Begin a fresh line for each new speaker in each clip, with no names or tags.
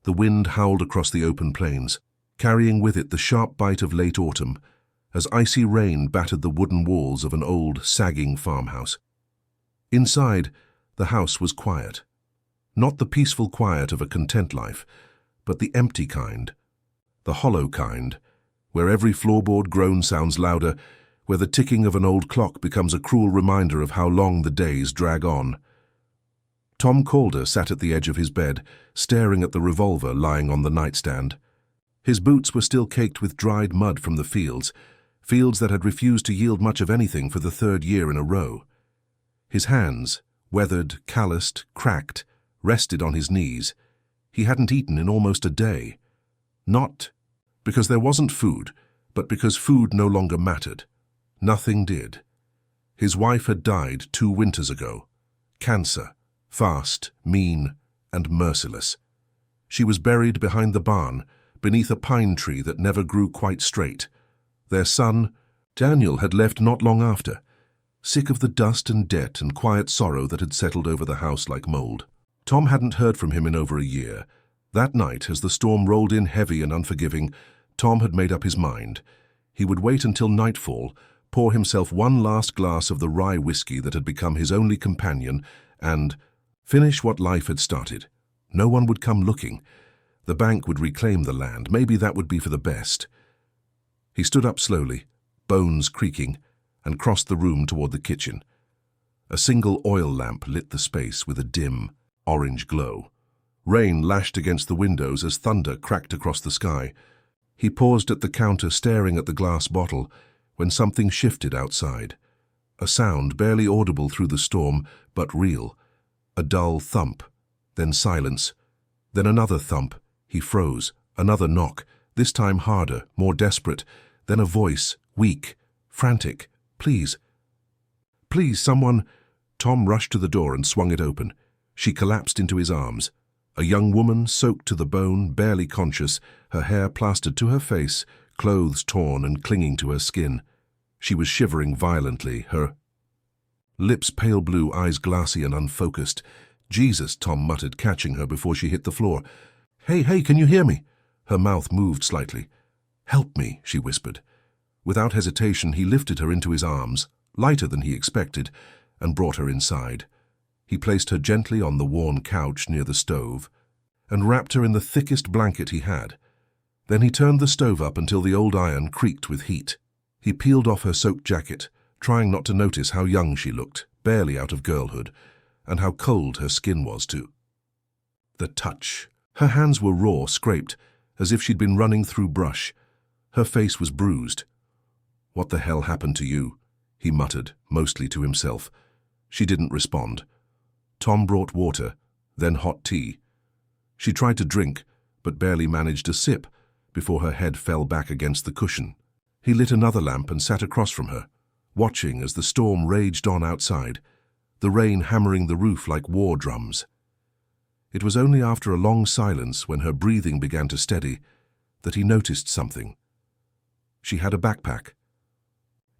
The wind howled across the open plains, carrying with it the sharp bite of late autumn, as icy rain battered the wooden walls of an old, sagging farmhouse. Inside, the house was quiet. Not the peaceful quiet of a content life, but the empty kind, the hollow kind, where every floorboard groan sounds louder, where the ticking of an old clock becomes a cruel reminder of how long the days drag on. Tom Calder sat at the edge of his bed, staring at the revolver lying on the nightstand. His boots were still caked with dried mud from the fields that had refused to yield much of anything for the third year in a row. His hands, weathered, calloused, cracked, rested on his knees. He hadn't eaten in almost a day. Not because there wasn't food, but because food no longer mattered. Nothing did. His wife had died 2 winters ago. Cancer, fast, mean, and merciless. She was buried behind the barn, beneath a pine tree that never grew quite straight. Their son, Daniel, had left not long after, sick of the dust and debt and quiet sorrow that had settled over the house like mold. Tom hadn't heard from him in over a year. That night, as the storm rolled in heavy and unforgiving, Tom had made up his mind. He would wait until nightfall, pour himself one last glass of the rye whiskey that had become his only companion, and finish what life had started. No one would come looking. The bank would reclaim the land. Maybe that would be for the best. He stood up slowly, bones creaking, and crossed the room toward the kitchen. A single oil lamp lit the space with a dim, orange glow. Rain lashed against the windows as thunder cracked across the sky. He paused at the counter, staring at the glass bottle, when something shifted outside. A sound barely audible through the storm, but real. A dull thump, then silence, then another thump. He froze. Another knock, this time harder, more desperate. Then a voice, weak, frantic. "Please. Please, someone." Tom rushed to the door and swung it open. She collapsed into his arms. A young woman, soaked to the bone, barely conscious, her hair plastered to her face, clothes torn and clinging to her skin. She was shivering violently, her lips pale blue, eyes glassy and unfocused. "Jesus," Tom muttered, catching her before she hit the floor. Hey, can you hear me?" Her mouth moved slightly. "Help me," she whispered. Without hesitation, he lifted her into his arms, lighter than he expected, and brought her inside. He placed her gently on the worn couch near the stove and wrapped her in the thickest blanket he had. Then he turned the stove up until the old iron creaked with heat. He peeled off her soaked jacket, trying not to notice how young she looked, barely out of girlhood, and how cold her skin was too. The touch. Her hands were raw, scraped, as if she'd been running through brush. Her face was bruised. "What the hell happened to you?" he muttered, mostly to himself. She didn't respond. Tom brought water, then hot tea. She tried to drink, but barely managed a sip before her head fell back against the cushion. He lit another lamp and sat across from her, watching as the storm raged on outside, the rain hammering the roof like war drums. It was only after a long silence, when her breathing began to steady, that he noticed something. She had a backpack.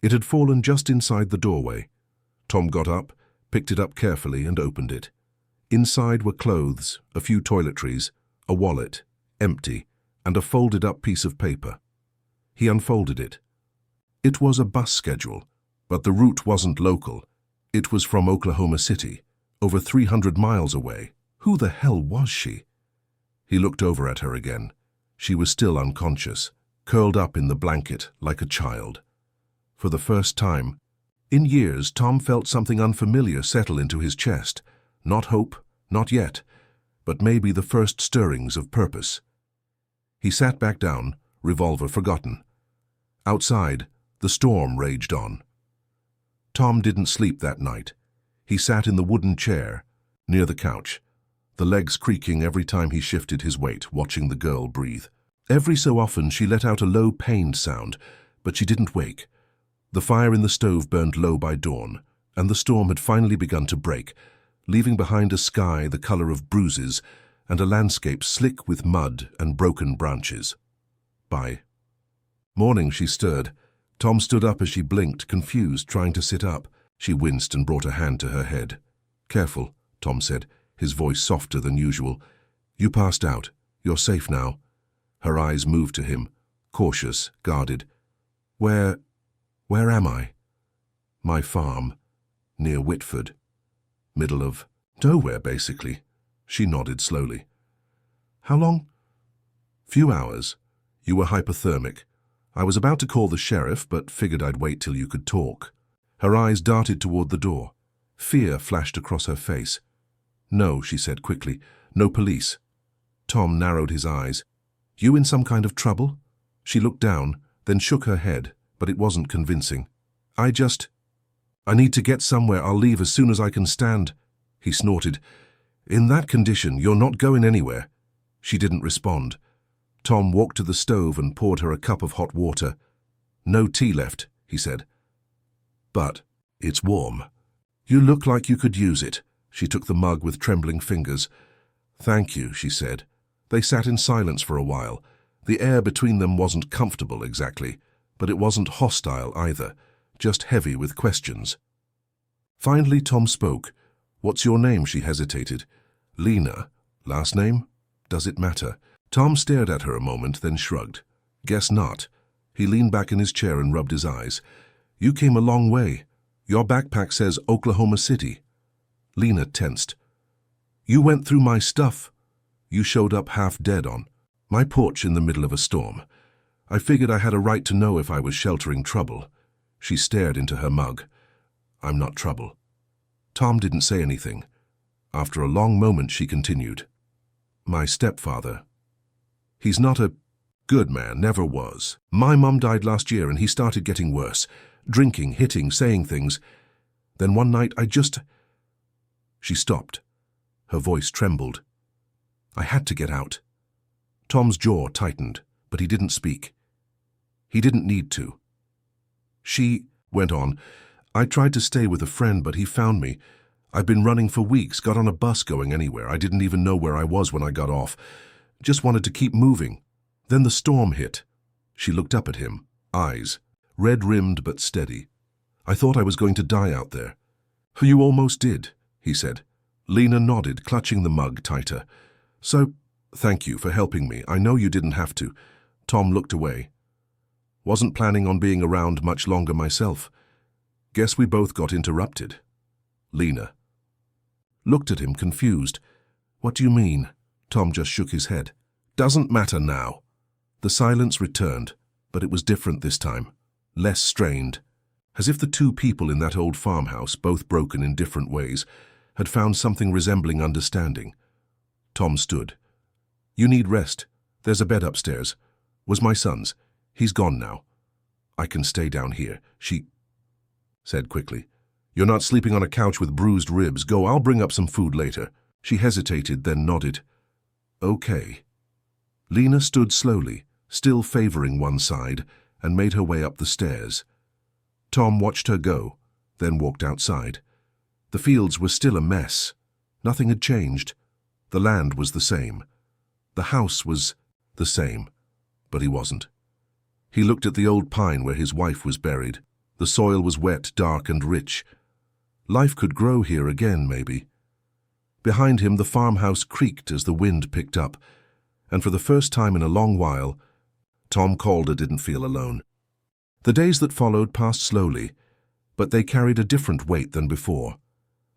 It had fallen just inside the doorway. Tom got up, picked it up carefully, and opened it. Inside were clothes, a few toiletries, a wallet, empty, and a folded-up piece of paper. He unfolded it. It was a bus schedule, but the route wasn't local. It was from Oklahoma City, over 300 miles away. Who the hell was she? He looked over at her again. She was still unconscious, curled up in the blanket like a child. For the first time in years, Tom felt something unfamiliar settle into his chest. Not hope, not yet, but maybe the first stirrings of purpose. He sat back down, revolver forgotten. Outside, the storm raged on. Tom didn't sleep that night. He sat in the wooden chair, near the couch, the legs creaking every time he shifted his weight, watching the girl breathe. Every so often she let out a low, pained sound, but she didn't wake. The fire in the stove burned low by dawn, and the storm had finally begun to break, leaving behind a sky the color of bruises and a landscape slick with mud and broken branches. By morning, she stirred. Tom stood up as she blinked, confused, trying to sit up. She winced and brought a hand to her head. "Careful," Tom said, his voice softer than usual. "You passed out. You're safe now. Her eyes moved to him, cautious, guarded. Where am I? My farm, near Whitford. Middle of nowhere, basically. She nodded slowly. How long? Few hours. You were hypothermic. I was about to call the sheriff, but figured I'd wait till you could talk. Her eyes darted toward the door. Fear flashed across her face. No, she said quickly. No police. Tom narrowed his eyes. You in some kind of trouble? She looked down, then shook her head, but it wasn't convincing. I need to get somewhere. I'll leave as soon as I can stand. He snorted. In that condition, you're not going anywhere. She didn't respond. Tom walked to the stove and poured her a cup of hot water. No tea left, he said. But it's warm. You look like you could use it. She took the mug with trembling fingers. Thank you, she said. They sat in silence for a while. The air between them wasn't comfortable exactly, but it wasn't hostile either, just heavy with questions. Finally, Tom spoke. What's your name? She hesitated. Lena. Last name? Does it matter? Tom stared at her a moment, then shrugged. Guess not. He leaned back in his chair and rubbed his eyes. You came a long way. Your backpack says Oklahoma City. Lena tensed. You went through my stuff. You showed up half dead on my porch in the middle of a storm. I figured I had a right to know if I was sheltering trouble. She stared into her mug. I'm not trouble. Tom didn't say anything. After a long moment, she continued. My stepfather. He's not a good man, never was. My mum died last year and he started getting worse. Drinking, hitting, saying things. Then one night She stopped. Her voice trembled. I had to get out. Tom's jaw tightened, but he didn't speak. He didn't need to. She went on. I tried to stay with a friend, but he found me. I've been running for weeks, got on a bus going anywhere. I didn't even know where I was when I got off. Just wanted to keep moving. Then the storm hit. She looked up at him, eyes, red-rimmed but steady. I thought I was going to die out there. You almost did, he said. Lena nodded, clutching the mug tighter. So, thank you for helping me. I know you didn't have to. Tom looked away. Wasn't planning on being around much longer myself. Guess we both got interrupted. Lena looked at him, confused. What do you mean? Tom just shook his head. Doesn't matter now. The silence returned, but it was different this time. Less strained. As if the two people in that old farmhouse, both broken in different ways, had found something resembling understanding. Tom stood. You need rest. There's a bed upstairs. Was my son's. He's gone now. I can stay down here, she said quickly. You're not sleeping on a couch with bruised ribs. Go, I'll bring up some food later. She hesitated, then nodded. Okay. Lena stood slowly, still favoring one side, and made her way up the stairs. Tom watched her go, then walked outside. The fields were still a mess. Nothing had changed. The land was the same. The house was the same, but he wasn't. He looked at the old pine where his wife was buried. The soil was wet, dark, and rich. Life could grow here again, maybe. Behind him, the farmhouse creaked as the wind picked up, and for the first time in a long while, Tom Calder didn't feel alone. The days that followed passed slowly, but they carried a different weight than before.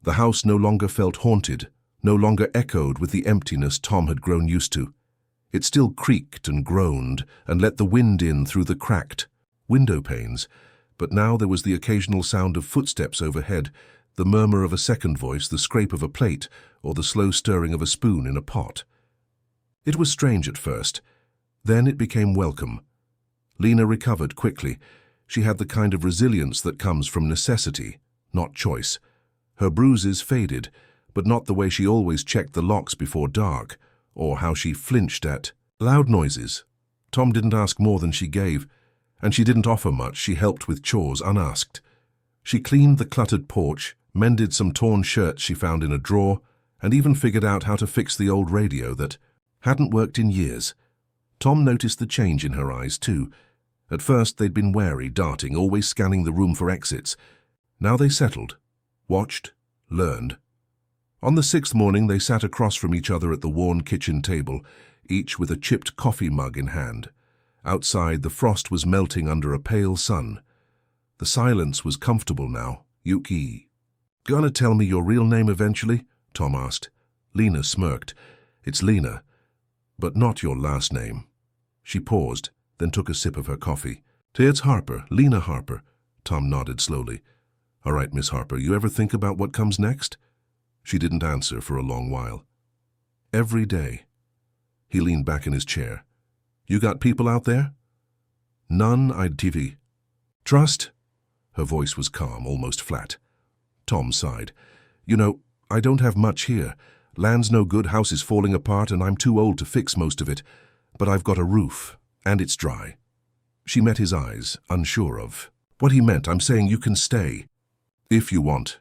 The house no longer felt haunted, no longer echoed with the emptiness Tom had grown used to. It still creaked and groaned and let the wind in through the cracked window panes, but now there was the occasional sound of footsteps overhead, the murmur of a second voice, the scrape of a plate, or the slow stirring of a spoon in a pot. It was strange at first. Then it became welcome. Lena recovered quickly. She had the kind of resilience that comes from necessity, not choice. Her bruises faded, but not the way she always checked the locks before dark, or how she flinched at loud noises. Tom didn't ask more than she gave, and she didn't offer much. She helped with chores unasked. She cleaned the cluttered porch, mended some torn shirts she found in a drawer, and even figured out how to fix the old radio that hadn't worked in years. Tom noticed the change in her eyes, too. At first they'd been wary, darting, always scanning the room for exits. Now they settled, watched, learned. On the 6th morning they sat across from each other at the worn kitchen table. each with a chipped coffee mug in hand. Outside, the frost was melting under a pale sun. The silence was comfortable now. "Yuki, gonna tell me your real name eventually?" Tom asked. Lena smirked. "It's Lena, but not your last name." She paused, then took a sip of her coffee. "It's Harper, Lena Harper." Tom nodded slowly. "All right, Miss Harper, you ever think about what comes next?" She didn't answer for a long while. "Every day." He leaned back in his chair. "You got people out there?" "None I'd TV. Trust?" Her voice was calm, almost flat. Tom sighed. "You know, I don't have much here. Land's no good, house is falling apart, and I'm too old to fix most of it. But I've got a roof, and it's dry." She met his eyes, unsure of what he meant. "I'm saying you can stay, if you want."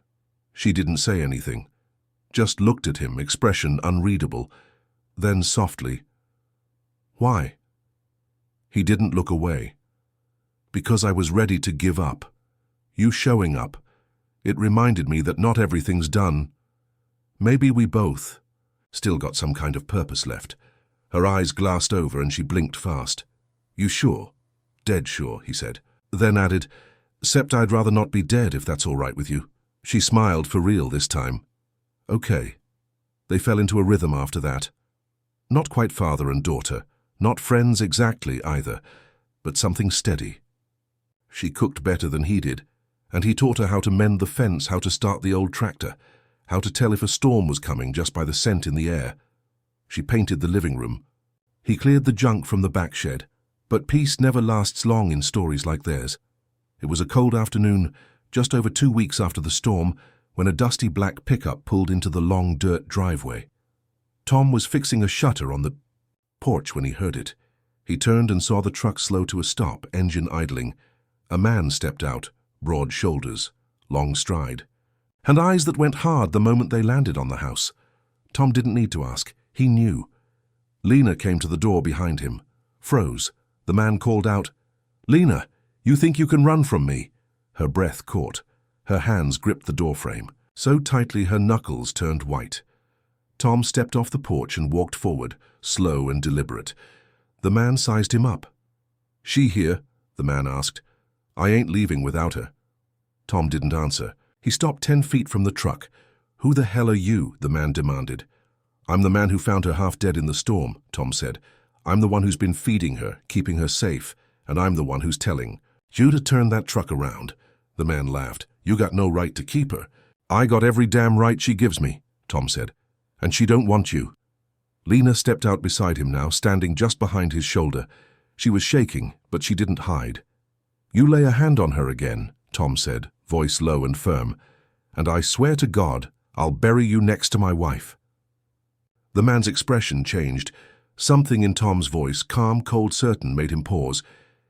She didn't say anything, just looked at him, expression unreadable. Then softly, "Why?" He didn't look away. "Because I was ready to give up. You showing up. It reminded me that not everything's done. Maybe we both still got some kind of purpose left." Her eyes glassed over and she blinked fast. "You sure?" "Dead sure," he said. Then added, "Except I'd rather not be dead if that's all right with you." She smiled for real this time. "Okay." They fell into a rhythm after that. Not quite father and daughter, not friends exactly either, but something steady. She cooked better than he did, and he taught her how to mend the fence, how to start the old tractor, how to tell if a storm was coming just by the scent in the air. She painted the living room. He cleared the junk from the back shed, but peace never lasts long in stories like theirs. It was a cold afternoon, just over 2 weeks after the storm, when a dusty black pickup pulled into the long dirt driveway. Tom was fixing a shutter on the porch when he heard it. He turned and saw the truck slow to a stop, engine idling. A man stepped out, broad shoulders, long stride, and eyes that went hard the moment they landed on the house. Tom didn't need to ask. He knew. Lena came to the door behind him, froze. The man called out, "Lena, you think you can run from me?" Her breath caught. Her hands gripped the doorframe, so tightly her knuckles turned white. Tom stepped off the porch and walked forward, slow and deliberate. The man sized him up. "She here?" the man asked. "I ain't leaving without her." Tom didn't answer. He stopped 10 feet from the truck. "Who the hell are you?" the man demanded. "I'm the man who found her half dead in the storm," Tom said. "I'm the one who's been feeding her, keeping her safe, and I'm the one who's telling you to turn that truck around." The man laughed. "You got no right to keep her." "I got every damn right she gives me," Tom said. "And she don't want you." Lena stepped out beside him now, standing just behind his shoulder. She was shaking, but she didn't hide. "You lay a hand on her again," Tom said, voice low and firm, "and I swear to God, I'll bury you next to my wife." The man's expression changed. Something in Tom's voice, calm, cold, certain, made him pause.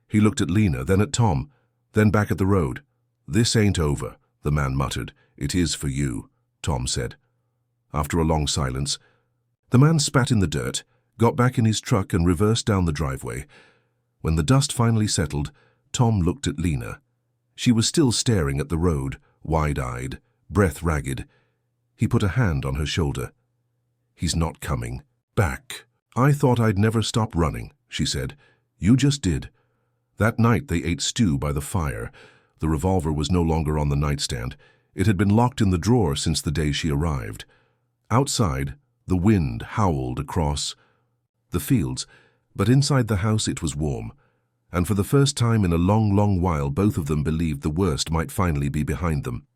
He looked at Lena, then at Tom, then back at the road. "This ain't over," the man muttered. "It is for you," Tom said. After a long silence, the man spat in the dirt, got back in his truck and reversed down the driveway. When the dust finally settled, Tom looked at Lena. She was still staring at the road, wide-eyed, breath ragged. He put a hand on her shoulder. "He's not coming back. I thought I'd never stop running," she said. "You just did." That night they ate stew by the fire. The revolver was no longer on the nightstand. It had been locked in the drawer since the day she arrived. Outside, the wind howled across the fields, but inside the house it was warm. And for the first time in a long, long while, both of them believed the worst might finally be behind them.